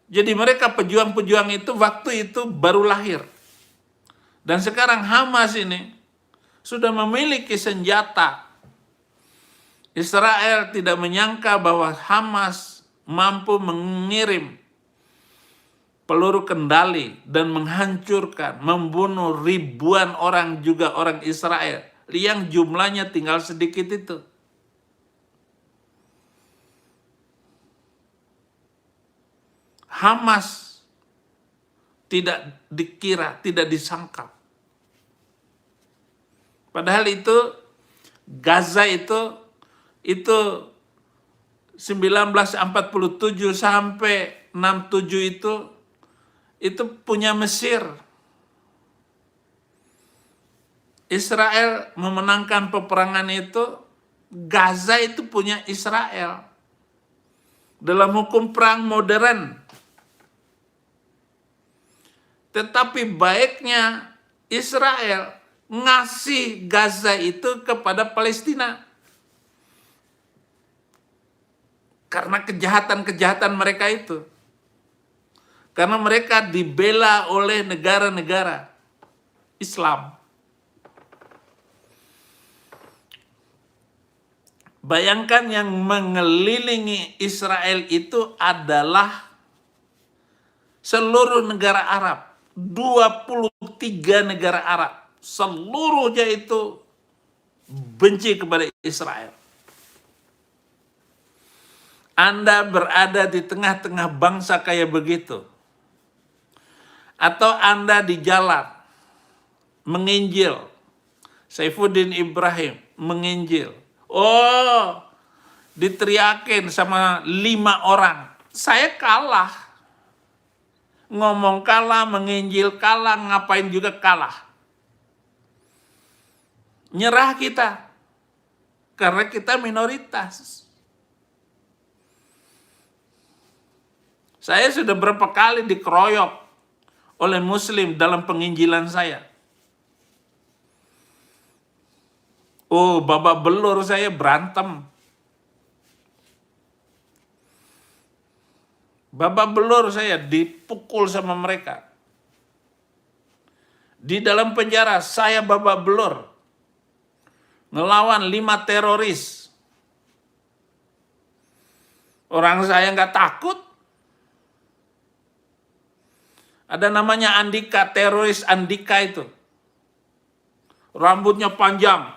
Jadi mereka pejuang-pejuang itu waktu itu baru lahir. Dan sekarang Hamas ini sudah memiliki senjata. Israel tidak menyangka bahwa Hamas mampu mengirim peluru kendali dan menghancurkan, membunuh ribuan orang, juga orang Israel yang jumlahnya tinggal sedikit itu. Hamas tidak dikira, tidak disangka. Padahal itu Gaza itu 1947 sampai 67 itu punya Mesir. Israel memenangkan peperangan itu, Gaza itu punya Israel. Dalam hukum perang modern. Tetapi baiknya Israel ngasih Gaza itu kepada Palestina. Karena kejahatan-kejahatan mereka itu. Karena mereka dibela oleh negara-negara Islam. Bayangkan yang mengelilingi Israel itu adalah seluruh negara Arab. 23 negara Arab. Seluruhnya itu benci kepada Israel. Anda berada di tengah-tengah bangsa kayak begitu. Atau Anda di jalan menginjil. Saifuddin Ibrahim menginjil. Oh, diteriakin sama 5 orang. Saya kalah. Ngomong kalah, menginjil kalah, ngapain juga kalah. Nyerah kita. Karena kita minoritas. Saya sudah berapa kali dikeroyok oleh Muslim dalam penginjilan saya. Oh, babak belur saya berantem. Babak belur saya dipukul sama mereka. Di dalam penjara saya babak belur. Ngelawan 5 teroris. Orang saya nggak takut. Ada namanya Andika, teroris Andika itu. Rambutnya panjang.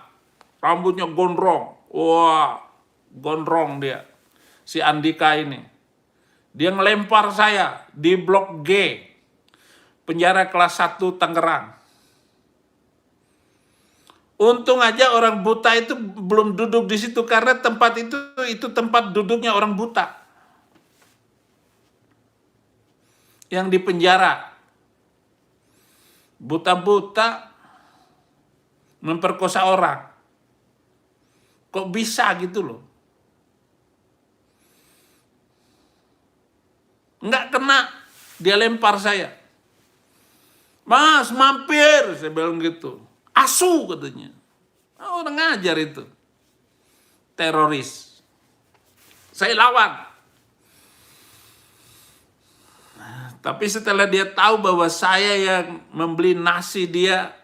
Rambutnya gondrong. Wah, gondrong dia. Si Andika ini. Dia ngelempar saya di blok G, penjara kelas 1 Tangerang. Untung aja orang buta itu belum duduk di situ, karena tempat itu tempat duduknya orang buta. Yang di penjara. Buta-buta memperkosa orang. Kok bisa gitu loh? Nggak kena, dia lempar saya. Mas, mampir, saya bilang gitu. Asu katanya. Oh, udah ngajar itu. Teroris. Saya lawan. Tapi setelah dia tahu bahwa saya yang membeli nasi dia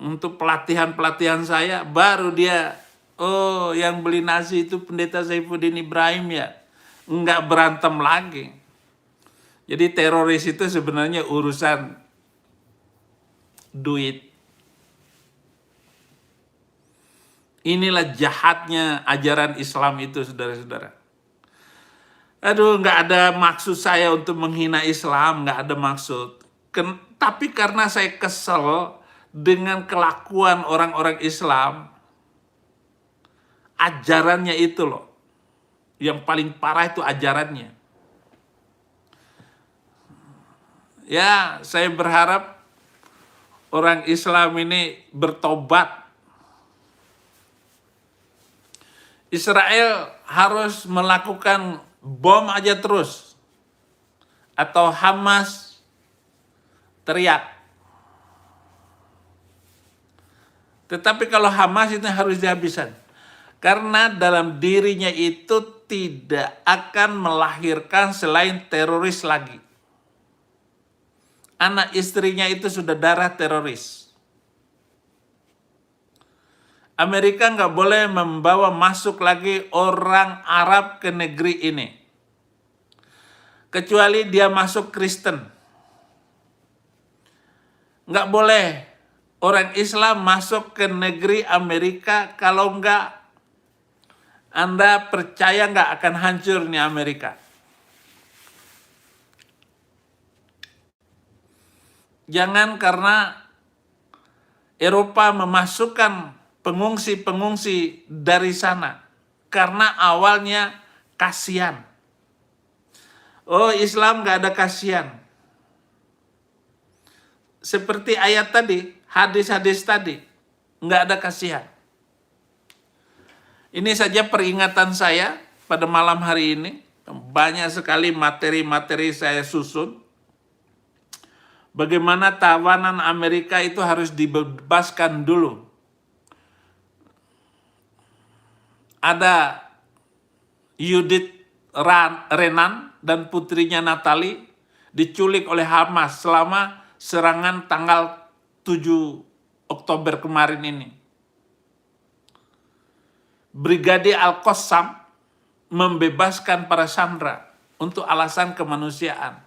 untuk pelatihan-pelatihan saya, baru dia, oh yang beli nasi itu Pendeta Saifuddin Ibrahim ya. Nggak berantem lagi. Jadi teroris itu sebenarnya urusan duit. Inilah jahatnya ajaran Islam itu, saudara-saudara. Aduh, nggak ada maksud saya untuk menghina Islam, nggak ada maksud. Tapi karena saya kesel dengan kelakuan orang-orang Islam, ajarannya itu loh. Yang paling parah itu ajarannya. Ya, saya berharap orang Islam ini bertobat. Israel harus melakukan bom aja terus. Atau Hamas teriak. Tetapi kalau Hamas itu harus dihabiskan. Karena dalam dirinya itu tidak akan melahirkan selain teroris lagi. Anak istrinya itu sudah darah teroris. Amerika nggak boleh membawa masuk lagi orang Arab ke negeri ini. Kecuali dia masuk Kristen. Nggak boleh orang Islam masuk ke negeri Amerika, kalau nggak Anda percaya nggak akan hancur nih Amerika. Jangan karena Eropa memasukkan pengungsi-pengungsi dari sana. Karena awalnya kasihan. Oh, Islam nggak ada kasihan. Seperti ayat tadi, hadis-hadis tadi, nggak ada kasihan. Ini saja peringatan saya pada malam hari ini. Banyak sekali materi-materi saya susun. Bagaimana tawanan Amerika itu harus dibebaskan dulu. Ada Judith Renan dan putrinya Natalie diculik oleh Hamas selama serangan tanggal 7 Oktober kemarin ini. Brigade Al-Qassam membebaskan para sandera untuk alasan kemanusiaan.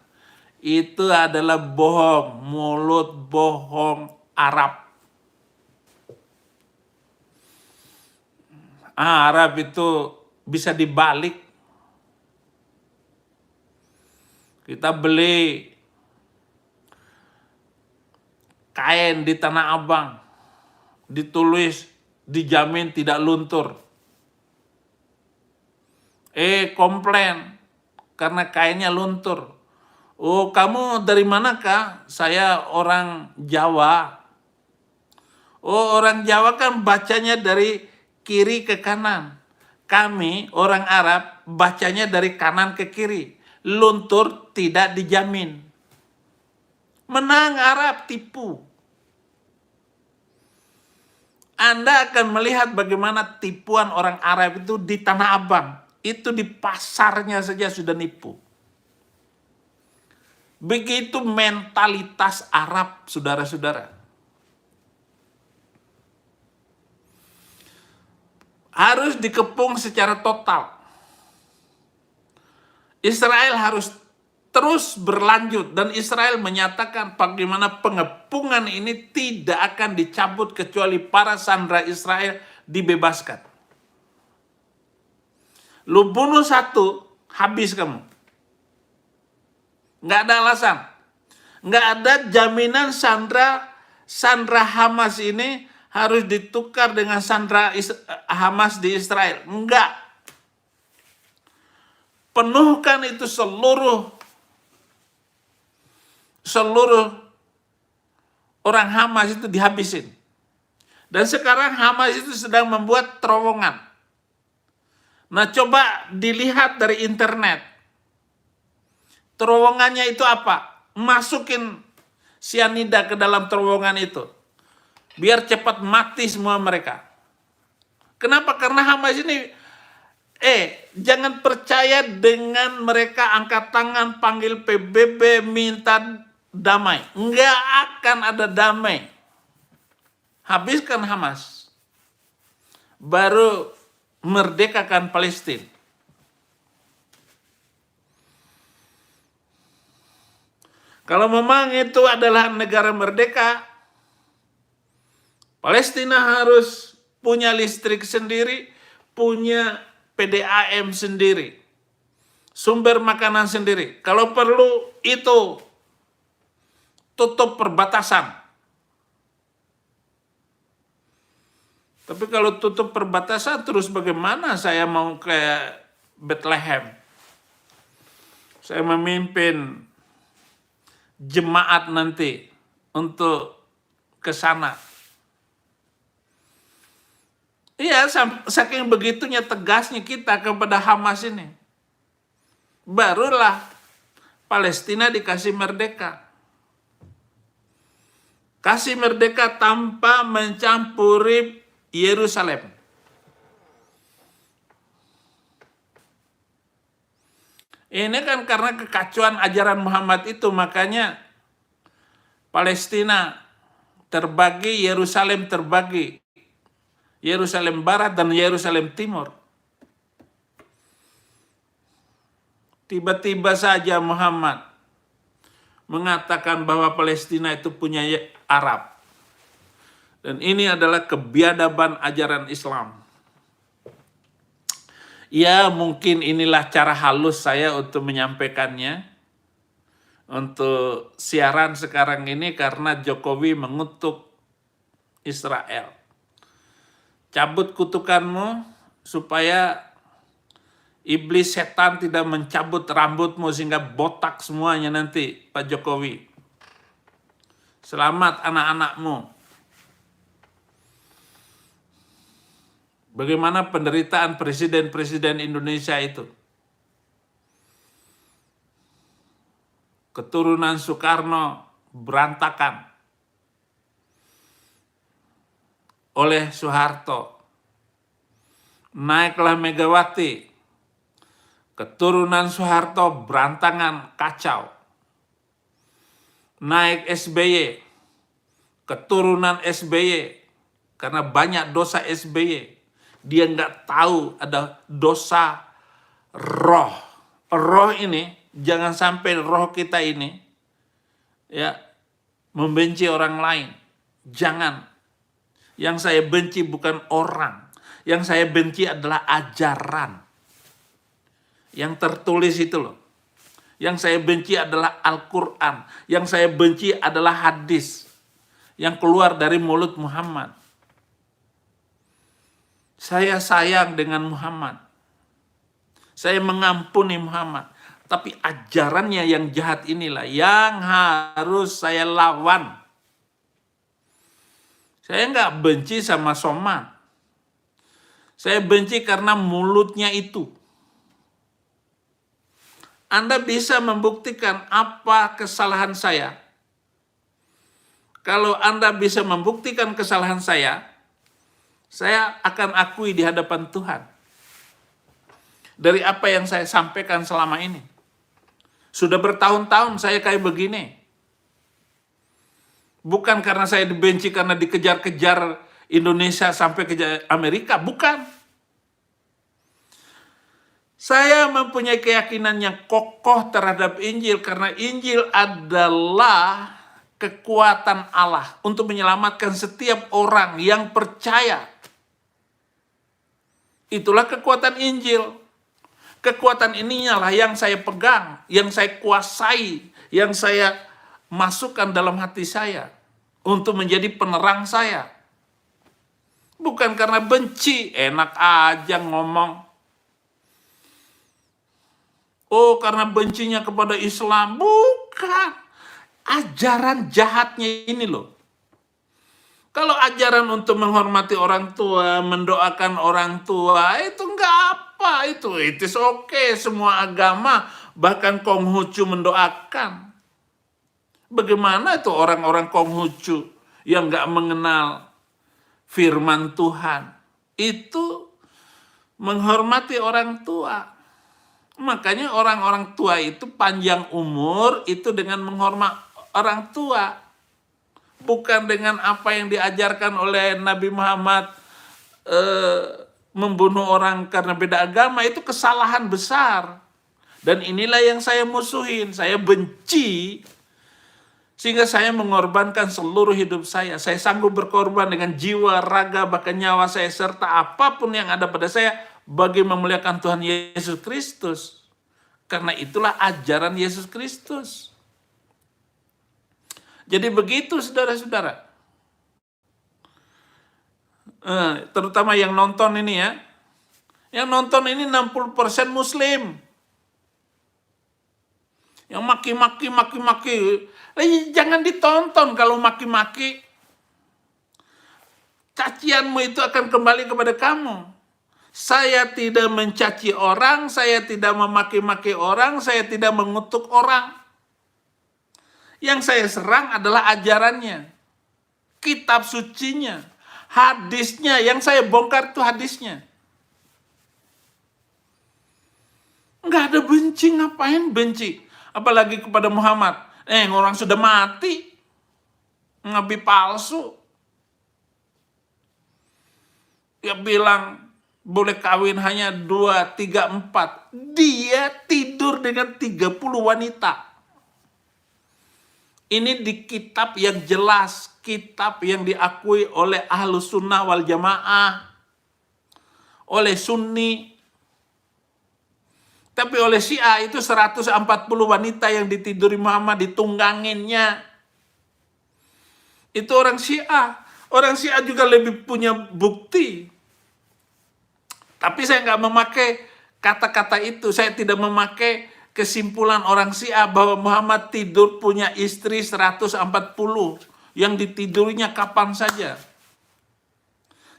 Itu adalah bohong, mulut bohong Arab. Arab itu bisa dibalik. Kita beli kain di Tanah Abang, ditulis dijamin tidak luntur. Komplain karena kainnya luntur. Oh, kamu dari manakah? Saya orang Jawa. Oh, orang Jawa kan bacanya dari kiri ke kanan. Kami orang Arab bacanya dari kanan ke kiri. Luntur tidak dijamin. Menang Arab, tipu. Anda akan melihat bagaimana tipuan orang Arab itu di Tanah Abang. Itu di pasarnya saja sudah nipu. Begitu mentalitas Arab, saudara-saudara. Harus dikepung secara total. Israel harus terus berlanjut dan Israel menyatakan bagaimana pengepungan ini tidak akan dicabut kecuali para sandera Israel dibebaskan. Lu bunuh satu, habis kamu. Nggak ada alasan. Nggak ada jaminan sandera Hamas ini harus ditukar dengan sandera Hamas di Israel. Enggak. Penuhkan itu seluruh orang Hamas itu dihabisin. Dan sekarang Hamas itu sedang membuat terowongan. Nah, coba dilihat dari internet. Terowongannya itu apa? Masukin sianida ke dalam terowongan itu. Biar cepat mati semua mereka. Kenapa? Karena Hamas ini, jangan percaya dengan mereka angkat tangan, panggil PBB, minta damai. Enggak akan ada damai. Habiskan Hamas. Baru merdekakan Palestina. Kalau memang itu adalah negara merdeka, Palestina harus punya listrik sendiri, punya PDAM sendiri, sumber makanan sendiri. Kalau perlu itu tutup perbatasan. Tapi kalau tutup perbatasan terus bagaimana saya mau ke Bethlehem? Saya memimpin jemaat nanti untuk ke sana. Iya, saking begitunya tegasnya kita kepada Hamas ini. Barulah Palestina dikasih merdeka. Kasih merdeka tanpa mencampuri Yerusalem. Ini kan karena kekacauan ajaran Muhammad itu, makanya Palestina terbagi, Yerusalem terbagi. Yerusalem Barat dan Yerusalem Timur. Tiba-tiba saja Muhammad mengatakan bahwa Palestina itu punya Arab. Dan ini adalah kebiadaban ajaran Islam. Ya, mungkin inilah cara halus saya untuk menyampaikannya. Untuk siaran sekarang ini karena Jokowi mengutuk Israel. Cabut kutukanmu supaya iblis setan tidak mencabut rambutmu sehingga botak semuanya nanti, Pak Jokowi. Selamat anak-anakmu. Bagaimana penderitaan presiden-presiden Indonesia itu? Keturunan Soekarno berantakan oleh Soeharto. Naiklah Megawati. Keturunan Soeharto berantakan kacau. Naik SBY. Keturunan SBY. Karena banyak dosa SBY. Dia nggak tahu ada dosa roh. Roh ini, jangan sampai roh kita ini ya membenci orang lain. Jangan. Yang saya benci bukan orang. Yang saya benci adalah ajaran. Yang tertulis itu loh. Yang saya benci adalah Al-Quran. Yang saya benci adalah hadis. Yang keluar dari mulut Muhammad. Saya sayang dengan Muhammad. Saya mengampuni Muhammad. Tapi ajarannya yang jahat inilah yang harus saya lawan. Saya nggak benci sama Somad. Saya benci karena mulutnya itu. Anda bisa membuktikan apa kesalahan saya. Kalau Anda bisa membuktikan kesalahan saya akan akui di hadapan Tuhan. Dari apa yang saya sampaikan selama ini. Sudah bertahun-tahun saya kayak begini. Bukan karena saya dibenci karena dikejar-kejar Indonesia sampai ke Amerika. Bukan. Saya mempunyai keyakinan yang kokoh terhadap Injil. Karena Injil adalah kekuatan Allah untuk menyelamatkan setiap orang yang percaya. Itulah kekuatan Injil. Kekuatan ininya lah yang saya pegang, yang saya kuasai, yang saya masukkan dalam hati saya untuk menjadi penerang saya. Bukan karena benci, enak aja ngomong. Oh, karena bencinya kepada Islam. Bukan. Ajaran jahatnya ini loh. Kalau ajaran untuk menghormati orang tua, mendoakan orang tua, itu enggak apa. Itu it is okay. Semua agama, bahkan Konghucu mendoakan. Bagaimana itu orang-orang Konghucu yang enggak mengenal firman Tuhan? Itu menghormati orang tua. Makanya orang-orang tua itu panjang umur itu dengan menghormati orang tua. Bukan dengan apa yang diajarkan oleh Nabi Muhammad membunuh orang karena beda agama. Itu kesalahan besar. Dan inilah yang saya musuhin. Saya benci. Sehingga saya mengorbankan seluruh hidup saya. Saya sanggup berkorban dengan jiwa, raga, bahkan nyawa saya. Serta apapun yang ada pada saya. Bagi memuliakan Tuhan Yesus Kristus. Karena itulah ajaran Yesus Kristus. Jadi begitu saudara-saudara. Terutama yang nonton ini ya. Yang nonton ini 60% Muslim. Yang maki-maki. Jangan ditonton kalau maki-maki. Cacianmu itu akan kembali kepada kamu. Saya tidak mencaci orang, saya tidak memaki-maki orang, saya tidak mengutuk orang. Yang saya serang adalah ajarannya, kitab sucinya, hadisnya. Yang saya bongkar itu hadisnya. Enggak ada benci, ngapain benci? Apalagi kepada Muhammad. Orang sudah mati. Nabi palsu. Dia bilang boleh kawin hanya 2, 3, 4. Dia tidur dengan 30 wanita. Ini di kitab yang jelas, kitab yang diakui oleh Ahlus Sunnah wal Jamaah, oleh Sunni. Tapi oleh Syiah itu 140 wanita yang ditiduri Muhammad, ditungganginnya. Itu orang Syiah. Orang Syiah juga lebih punya bukti. Tapi saya nggak memakai kata-kata itu. Saya tidak memakai kesimpulan orang Syiah bahwa Muhammad tidur punya istri 140 yang ditidurinya kapan saja.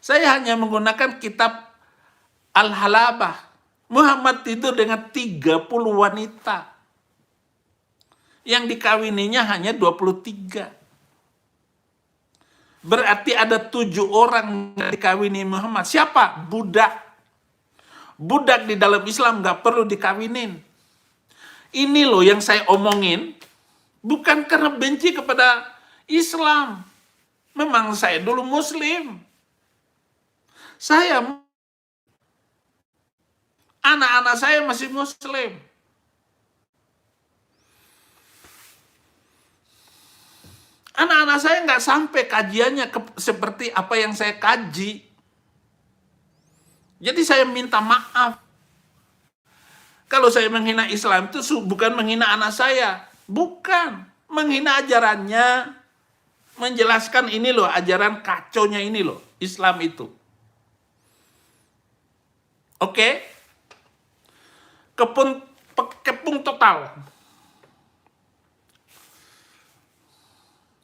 Saya hanya menggunakan kitab Al-Halabah. Muhammad tidur dengan 30 wanita. Yang dikawininya hanya 23. Berarti ada 7 orang yang dikawini Muhammad. Siapa? Budak. Budak di dalam Islam nggak perlu dikawinin. Ini loh yang saya omongin, bukan karena benci kepada Islam. Memang saya dulu Muslim. Anak-anak saya masih Muslim. Anak-anak saya nggak sampai kajiannya seperti apa yang saya kaji. Jadi saya minta maaf. Kalau saya menghina Islam itu bukan menghina anak saya. Bukan. Menghina ajarannya. Menjelaskan ini loh, ajaran kacaunya ini loh, Islam itu. Oke? Kepung total.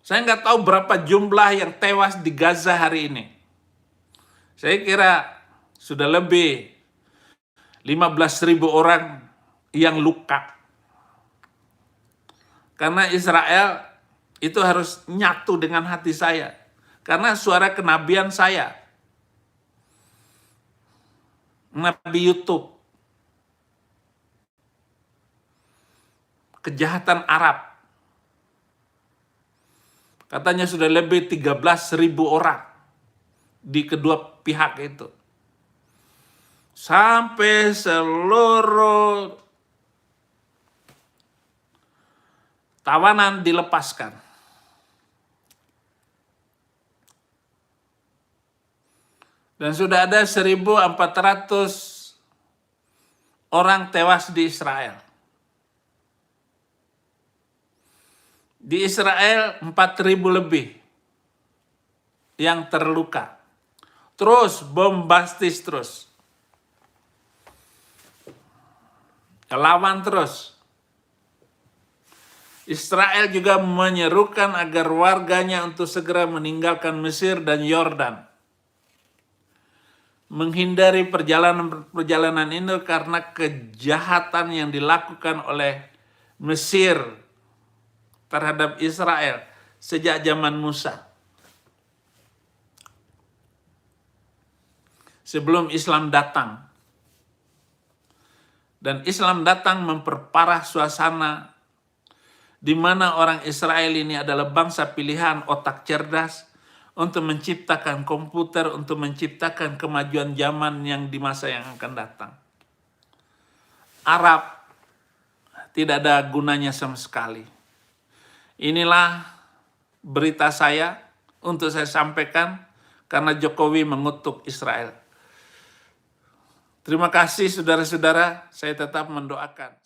Saya nggak tahu berapa jumlah yang tewas di Gaza hari ini. Saya kira sudah lebih 15.000 orang yang luka. Karena Israel itu harus nyatu dengan hati saya. Karena suara kenabian saya. Nabi YouTube. Kejahatan Arab. Katanya sudah lebih 13.000 orang di kedua pihak itu. Sampai seluruh tawanan dilepaskan. Dan sudah ada 1.400 orang tewas di Israel. Di Israel 4.000 lebih yang terluka. Terus bombastis terus. Lawan terus. Israel juga menyerukan agar warganya untuk segera meninggalkan Mesir dan Yordan. Menghindari perjalanan ini karena kejahatan yang dilakukan oleh Mesir terhadap Israel sejak zaman Musa. Sebelum Islam datang. Dan Islam datang memperparah suasana di mana orang Israel ini adalah bangsa pilihan, otak cerdas untuk menciptakan komputer, untuk menciptakan kemajuan zaman yang di masa yang akan datang. Arab tidak ada gunanya sama sekali. Inilah berita saya untuk saya sampaikan karena Jokowi mengutuk Israel. Terima kasih saudara-saudara, saya tetap mendoakan.